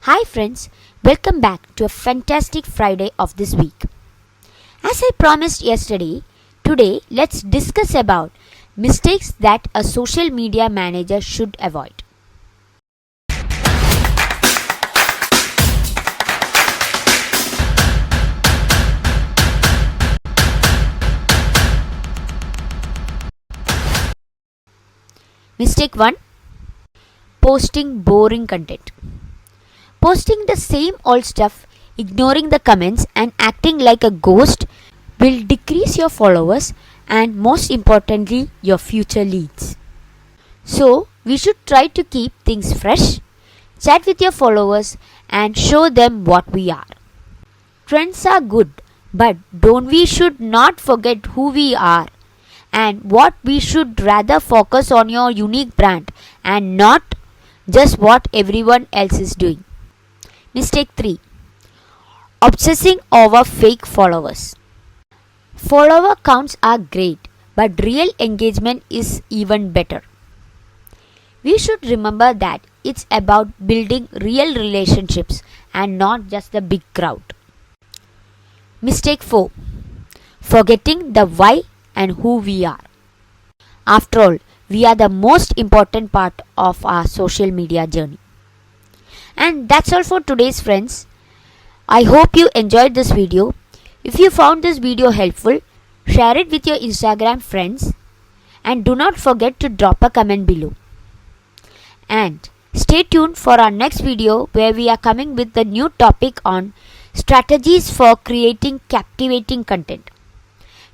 Hi friends, welcome back to a fantastic Friday of this week. As I promised yesterday, today let's discuss about mistakes that a social media manager should avoid. Mistake 1: posting boring content. Posting the same old stuff, ignoring the comments, and acting like a ghost will decrease your followers and, most importantly, your future leads. So, we should try to keep things fresh, chat with your followers, and show them what we are. Trends are good, but don't we should not forget who we are and what we should rather focus on your unique brand and not just what everyone else is doing. Mistake 3: obsessing over fake followers. Follower counts are great, but real engagement is even better. We should remember that it's about building real relationships and not just the big crowd. Mistake 4: forgetting the why and who we are. After all, we are the most important part of our social media journey. And that's all for today's friends. I hope you enjoyed this video. If you found this video helpful, share it with your Instagram friends and do not forget to drop a comment below. And stay tuned for our next video where we are coming with the new topic on strategies for creating captivating content.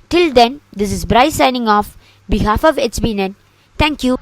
Till then, this is Bryce signing off behalf of HBNet. Thank you.